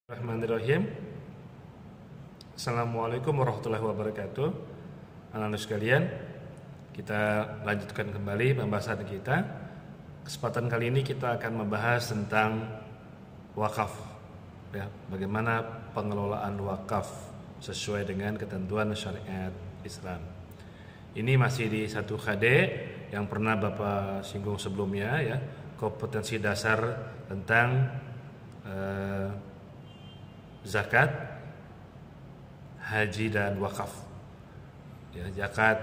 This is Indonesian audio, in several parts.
Bismillahirrahmanirrahim. Assalamualaikum warahmatullahi wabarakatuh. Anak-anak sekalian, kita lanjutkan kembali pembahasan kita. Kesempatan kali ini kita akan membahas tentang wakaf, ya, bagaimana pengelolaan wakaf sesuai dengan ketentuan syariat Islam. Ini masih di 1 KD yang pernah Bapak singgung sebelumnya, ya, kompetensi dasar tentang zakat, haji dan wakaf. Ya, zakat,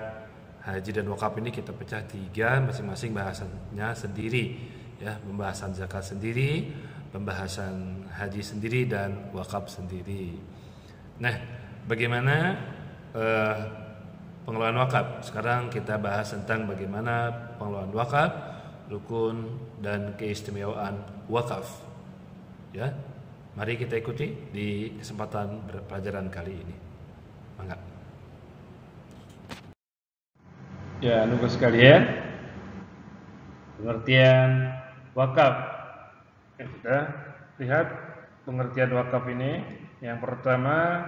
haji dan wakaf ini kita pecah 3, masing-masing bahasannya sendiri. Ya, pembahasan zakat sendiri, pembahasan haji sendiri dan wakaf sendiri. Nah, bagaimana pengelolaan wakaf? Sekarang kita bahas tentang bagaimana pengelolaan wakaf, rukun dan keistimewaan wakaf. Ya. Mari kita ikuti di kesempatan pelajaran kali ini. Mangga. Ya, anak sekalian, pengertian wakaf. Kita lihat pengertian wakaf ini. Yang pertama,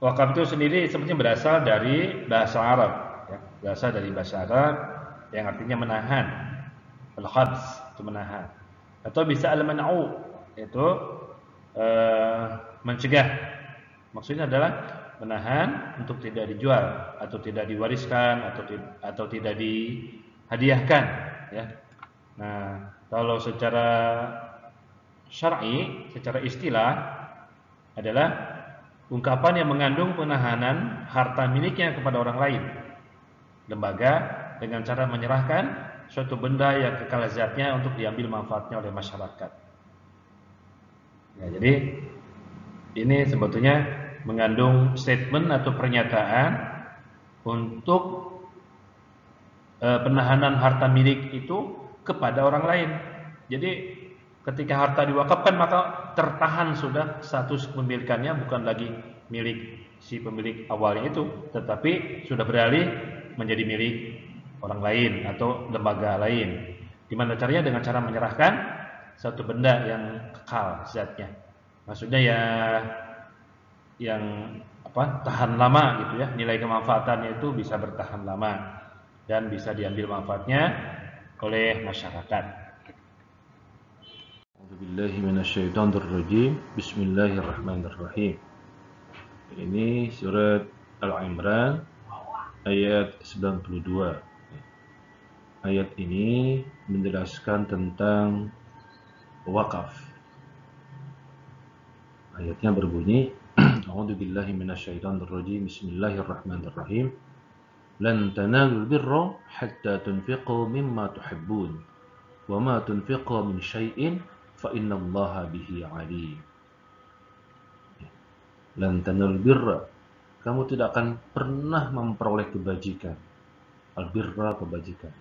wakaf itu sendiri sebenarnya berasal dari bahasa Arab, ya, berasal dari bahasa Arab yang artinya menahan. Al-habs itu menahan. Atau bisa al-man'u, yaitu mencegah. Maksudnya adalah menahan untuk tidak dijual atau tidak diwariskan atau tidak dihadiahkan, ya. Nah, kalau secara syar'i, secara istilah adalah ungkapan yang mengandung penahanan harta miliknya kepada orang lain, lembaga, dengan cara menyerahkan suatu benda yang kekal zatnya untuk diambil manfaatnya oleh masyarakat. Ya, jadi ini sebetulnya mengandung statement atau pernyataan untuk penahanan harta milik itu kepada orang lain. Jadi ketika harta diwakafkan maka tertahan sudah status kepemilikannya, bukan lagi milik si pemilik awalnya itu, tetapi sudah beralih menjadi milik orang lain atau lembaga lain. Gimana caranya? Dengan cara menyerahkan satu benda yang kekal zatnya. Maksudnya ya yang tahan lama gitu, ya. Nilai kemanfaatannya itu bisa bertahan lama dan bisa diambil manfaatnya oleh masyarakat. A'udzubillahi minasyaitonirrajim. Bismillahirrahmanirrahim. Ini surat Al-Imran ayat 92. Ayat ini menjelaskan tentang wakaf. Ayatnya berbunyi, A'udzubillahi minasyaitonirrajim. Bismillahirrahmanirrahim. Lan tanalul birra hatta tunfiqu mimma tuhibbun wa ma tunfiqu min syai'in fa innallaha bihi 'alim. Lan tanalul birra, kamu tidak akan pernah memperoleh kebajikan. Al-birra, kebajikan.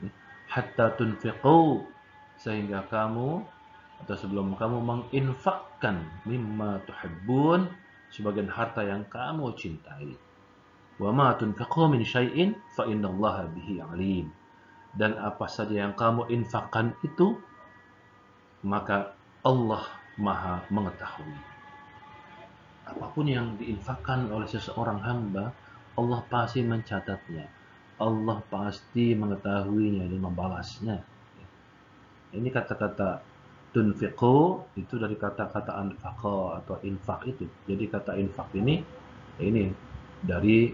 Hatta tunfiqu, sehingga kamu atau sebelum kamu menginfakkan mimma tuhibbun, sebagian harta yang kamu cintai. Wa ma tunfiqu min syai'in fa innallaha bihi 'alim. Dan apa saja yang kamu infakkan itu, maka Allah Maha mengetahui. Apapun yang diinfakkan oleh seseorang hamba, Allah pasti mencatatnya. Allah pasti mengetahuinya dan membalasnya. Ini kata-kata tunfiqu itu dari kata-kata anfaqa atau infak itu. Jadi kata infak ini dari,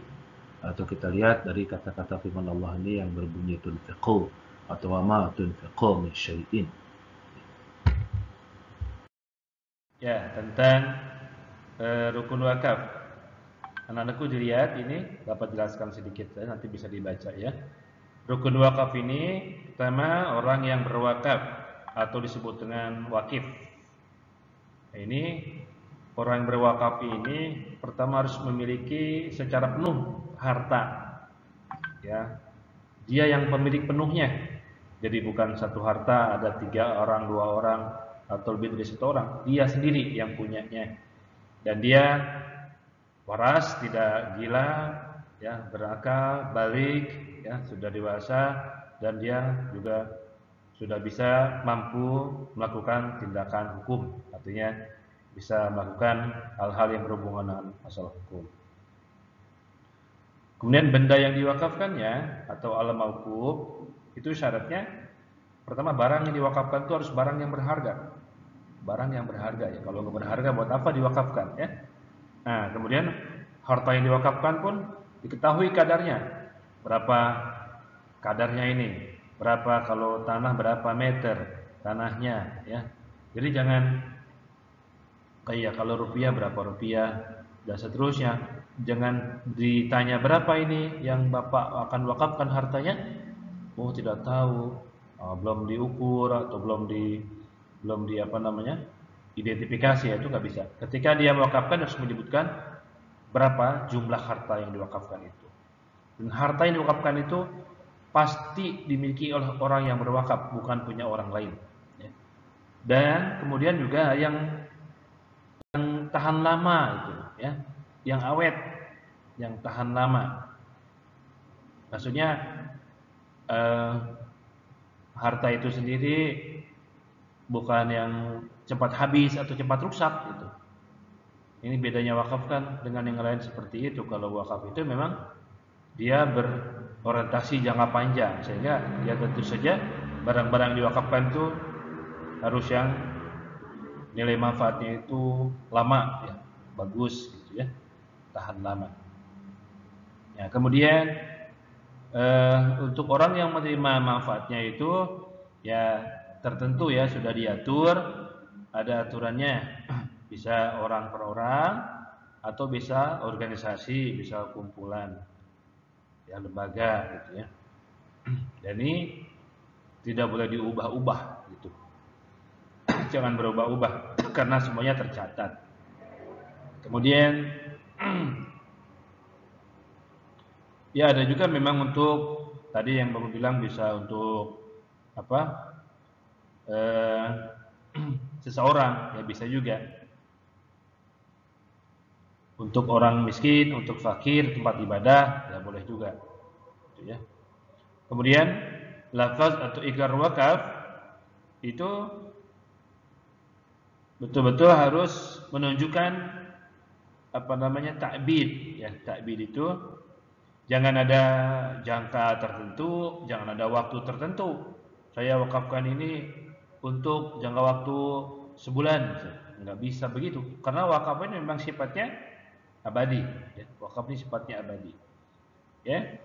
atau kita lihat dari kata-kata firman Allah ini yang berbunyi tunfiqu atau ma tunfiqu min syai'in. Ya, tentang rukun wakaf. Anak-anakku dilihat ini, dapat jelaskan sedikit, nanti bisa dibaca, ya. Rukun wakaf ini pertama orang yang berwakaf atau disebut dengan wakif. Ini orang yang berwakaf ini pertama harus memiliki secara penuh harta, ya. Dia yang pemilik penuhnya. Jadi bukan satu harta ada 3 orang, 2 orang atau lebih dari 1 orang. Dia sendiri yang punyanya. Dan dia waras, tidak gila, ya, berakal, balik, ya, sudah dewasa, dan dia juga sudah bisa mampu melakukan tindakan hukum. Artinya bisa melakukan hal-hal yang berhubungan dengan masalah hukum. Kemudian benda yang diwakafkannya atau alam mauquf itu syaratnya pertama barang yang diwakafkan itu harus barang yang berharga. Barang yang berharga ya. Kalau nggak berharga buat apa diwakafkan ya? Nah, kemudian harta yang diwakafkan pun diketahui kadarnya. Berapa kadarnya ini? Berapa kalau tanah berapa meter tanahnya ya. Jadi jangan kayak kalau rupiah berapa rupiah dan seterusnya. Jangan ditanya berapa ini yang Bapak akan wakafkan hartanya. Oh, tidak tahu. Belum diukur atau belum di apa namanya? Identifikasi ya, itu nggak bisa. Ketika dia mewakafkan harus menyebutkan berapa jumlah harta yang diwakafkan itu. Dan harta yang diwakafkan itu pasti dimiliki oleh orang yang berwakaf, bukan punya orang lain. Ya. Dan kemudian juga yang tahan lama itu, ya, yang awet, yang tahan lama. Maksudnya harta itu sendiri bukan yang cepat habis atau cepat rusak gitu. Ini bedanya wakaf kan dengan yang lain seperti itu. Kalau wakaf itu memang dia berorientasi jangka panjang, sehingga ya tentu saja barang-barang diwakafkan itu harus yang nilai manfaatnya itu lama ya, bagus gitu ya, tahan lama. Ya, kemudian untuk orang yang menerima manfaatnya itu ya tertentu ya, sudah diatur, ada aturannya. Bisa orang per orang atau bisa organisasi, bisa kumpulan ya, lembaga gitu ya. Dan ini tidak boleh diubah-ubah gitu. Jangan berubah-ubah karena semuanya tercatat. Kemudian ya ada juga memang untuk tadi yang Bapak bilang bisa untuk apa? Seseorang ya bisa juga. Untuk orang miskin, untuk fakir, tempat ibadah ya boleh juga. Gitu ya. Kemudian lafaz atau ikrar wakaf itu betul-betul harus menunjukkan apa namanya ta'bid ya. Ta'bid itu jangan ada jangka tertentu, jangan ada waktu tertentu. Saya wakafkan ini untuk jangka waktu sebulan, nggak bisa begitu. Karena wakaf ini memang sifatnya abadi. Ya. Wakaf ini sifatnya abadi. Ya.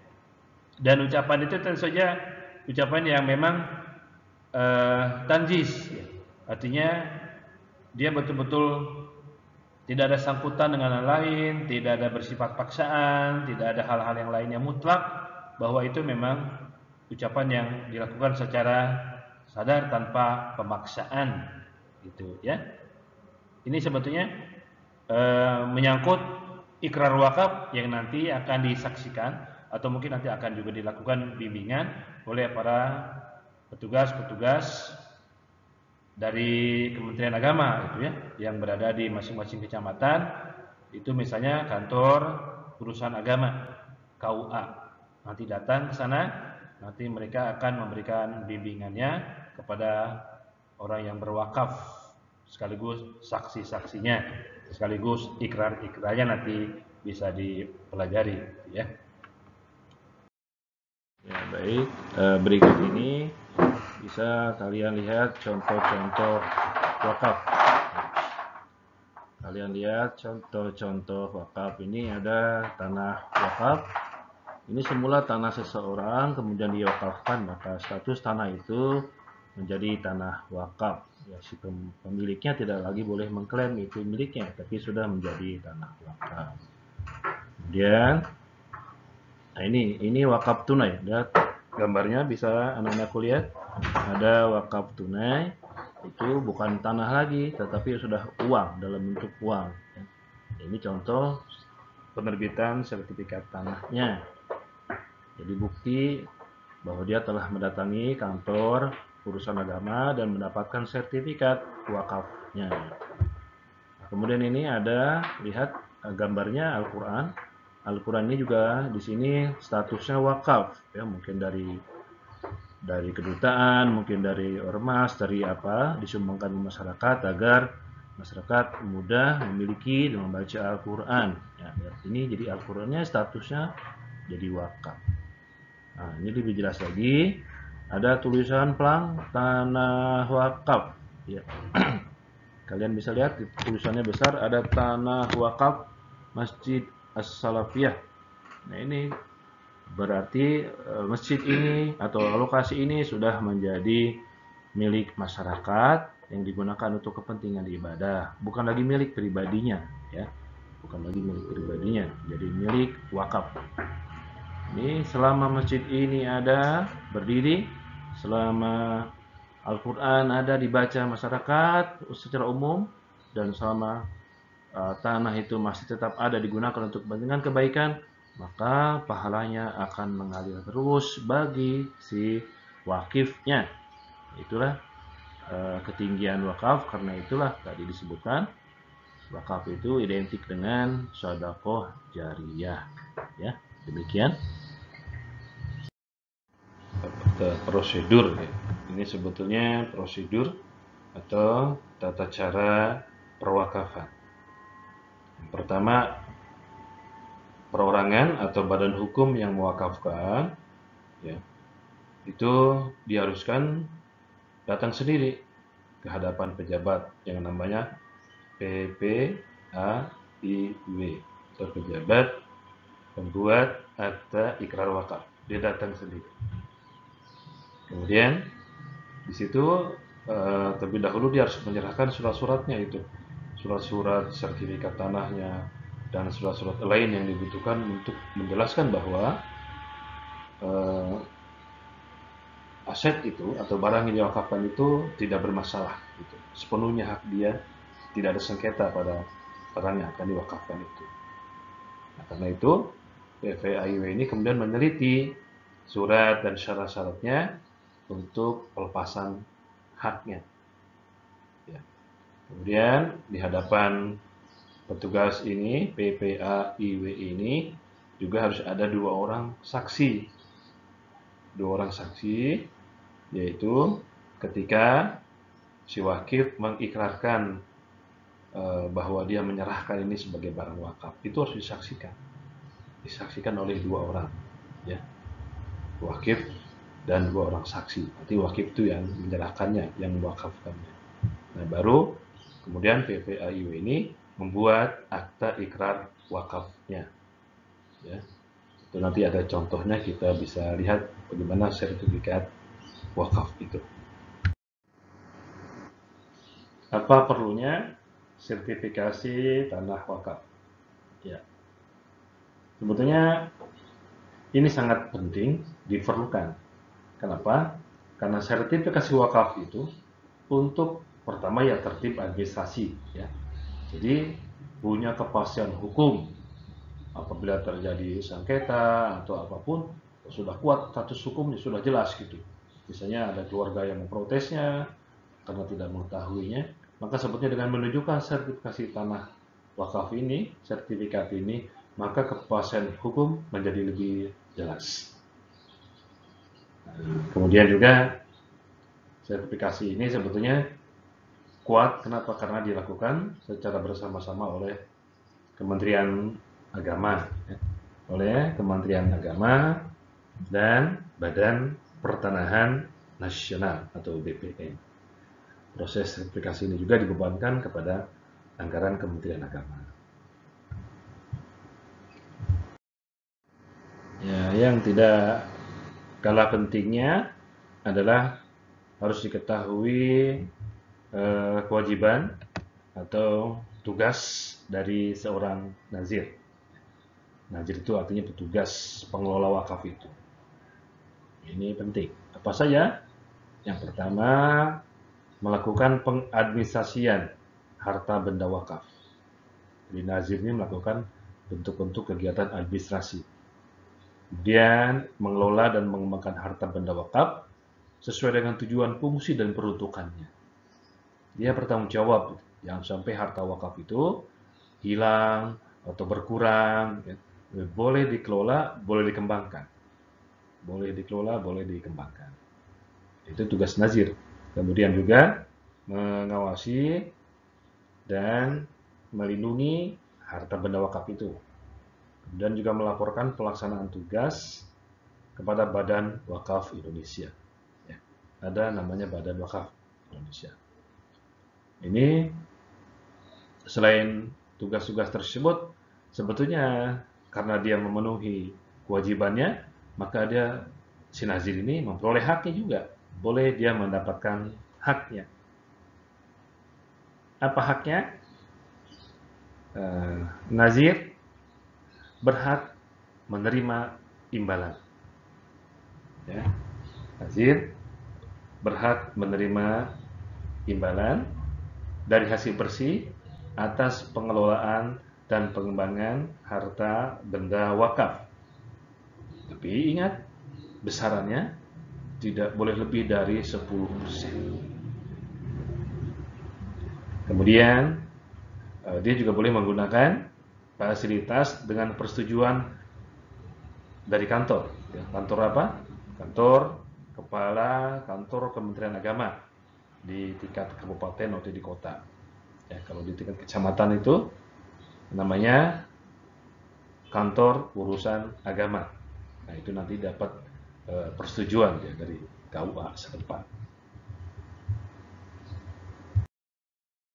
Dan ucapan itu tentu saja ucapan yang memang tanjis. Ya. Artinya dia betul-betul tidak ada sangkutan dengan yang lain, tidak ada bersifat paksaan, tidak ada hal-hal yang lain yang mutlak, bahwa itu memang ucapan yang dilakukan secara sadar tanpa pemaksaan, gitu ya. Ini sebetulnya menyangkut ikrar wakaf yang nanti akan disaksikan atau mungkin nanti akan juga dilakukan bimbingan oleh para petugas-petugas dari Kementerian Agama itu ya, yang berada di masing-masing kecamatan. Itu misalnya kantor urusan agama KUA. Nanti datang ke sana, nanti mereka akan memberikan bimbingannya kepada orang yang berwakaf, sekaligus saksi-saksinya, sekaligus ikrar-ikrarnya nanti bisa dipelajari ya. Ya, baik. Berikut ini bisa kalian lihat contoh-contoh wakaf. Kalian lihat contoh-contoh wakaf. Ini ada tanah wakaf. Ini semula tanah seseorang, kemudian diwakafkan, maka status tanah itu menjadi tanah wakaf. Ya, si pemiliknya tidak lagi boleh mengklaim itu miliknya, tapi sudah menjadi tanah wakaf. Kemudian, nah ini wakaf tunai. Lihat gambarnya, bisa anak-anakku lihat. Ada wakaf tunai, itu bukan tanah lagi, tetapi sudah uang, dalam bentuk uang. Ini contoh penerbitan sertifikat tanahnya. Jadi bukti bahwa dia telah mendatangi kantor urusan agama dan mendapatkan sertifikat wakafnya. Kemudian ini ada, lihat gambarnya Al-Quran. Al-Quran ini juga di sini statusnya wakaf, ya, mungkin dari kedutaan, mungkin dari ormas, dari apa, disumbangkan ke masyarakat agar masyarakat mudah memiliki dan membaca Al-Quran. Ya, ini jadi Al-Qurannya statusnya jadi wakaf. Nah, ini lebih jelas lagi. Ada tulisan pelang tanah wakaf. Ya. Kalian bisa lihat tulisannya besar, ada tanah wakaf Masjid As-Salafiyah. Nah, ini berarti masjid ini atau lokasi ini sudah menjadi milik masyarakat yang digunakan untuk kepentingan ibadah, bukan lagi milik pribadinya, ya, bukan lagi milik pribadinya, jadi milik wakaf. Ini selama masjid ini ada berdiri, selama Al-Quran ada dibaca masyarakat secara umum, dan selama tanah itu masih tetap ada digunakan untuk kepentingan kebaikan, maka pahalanya akan mengalir terus bagi si wakifnya. Itulah ketinggian wakaf, karena itulah tadi disebutkan wakaf itu identik dengan sedekah jariyah. Ya, demikian prosedur. Ini sebetulnya prosedur atau tata cara perwakafan. Yang pertama, perorangan atau badan hukum yang mewakafkan, ya, itu diharuskan datang sendiri ke hadapan pejabat yang namanya PPAIW atau pejabat pembuat akta ikrar wakaf. Dia datang sendiri. Kemudian di situ terlebih dahulu dia harus menyerahkan surat-suratnya, itu surat-surat sertifikat tanahnya dan surat-surat lain yang dibutuhkan untuk menjelaskan bahwa aset itu atau barang yang diwakafkan itu tidak bermasalah, gitu. Sepenuhnya hak dia, tidak ada sengketa pada barang yang akan diwakafkan itu. Nah, karena itu PPAIW ini kemudian meneliti surat dan syarat-syaratnya untuk pelepasan haknya. Ya. Kemudian di hadapan petugas ini, PPAIW ini juga harus ada dua orang saksi, yaitu ketika si wakif mengikrarkan bahwa dia menyerahkan ini sebagai barang wakaf, itu harus disaksikan oleh dua orang, ya, wakif dan dua orang saksi. Nanti wakif itu yang menyerahkannya, yang mewakafkannya. Nah, baru kemudian PPAIW ini membuat akta ikrar wakafnya, ya. Itu nanti ada contohnya, kita bisa lihat bagaimana sertifikat wakaf itu. Apa perlunya sertifikasi tanah wakaf? Ya, sebetulnya ini sangat penting, diperlukan. Kenapa? Karena sertifikasi wakaf itu untuk pertama ya tertib administrasi, ya. Jadi punya kepastian hukum apabila terjadi sengketa atau apapun, sudah kuat status hukumnya, sudah jelas gitu. Misalnya ada keluarga yang memprotesnya karena tidak mengetahuinya, maka sebetulnya dengan menunjukkan sertifikasi tanah wakaf ini, sertifikat ini, maka kepastian hukum menjadi lebih jelas. Kemudian juga sertifikasi ini sebetulnya kuat, kenapa? Karena dilakukan secara bersama-sama oleh Kementerian Agama, ya. Oleh Kementerian Agama dan Badan Pertanahan Nasional atau BPN. Proses sertifikasi ini juga dibebankan kepada anggaran Kementerian Agama. Ya, yang tidak kalah pentingnya adalah harus diketahui kewajiban atau tugas dari seorang nazir. Nazir itu artinya petugas pengelola wakaf itu. Ini penting. Apa saja? Yang pertama, melakukan pengadministrasian harta benda wakaf. Jadi nazir ini melakukan bentuk-bentuk kegiatan administrasi. Kemudian mengelola dan mengembangkan harta benda wakaf sesuai dengan tujuan, fungsi, dan peruntukannya. Dia bertanggung jawab, jangan sampai harta wakaf itu hilang atau berkurang. Boleh dikelola, boleh dikembangkan. Boleh dikelola, boleh dikembangkan. Itu tugas nazir. Kemudian juga mengawasi dan melindungi harta benda wakaf itu. Dan juga melaporkan pelaksanaan tugas kepada Badan Wakaf Indonesia. Ya, ada namanya Badan Wakaf Indonesia. Ini selain tugas-tugas tersebut, sebetulnya karena dia memenuhi kewajibannya, maka si nazir ini memperoleh haknya juga. Boleh dia mendapatkan haknya. Apa haknya? Nazir berhak menerima imbalan. Ya. Nazir berhak menerima imbalan dari hasil bersih atas pengelolaan dan pengembangan harta benda wakaf. Tapi ingat, besarannya tidak boleh lebih dari 10%. Kemudian dia juga boleh menggunakan fasilitas dengan persetujuan dari kantor. Ya, kantor apa? Kantor kepala kantor Kementerian Agama di tingkat kabupaten atau di kota. Ya, kalau di tingkat kecamatan itu namanya kantor urusan agama. Nah, itu nanti dapat persetujuan ya dari KUA setempat.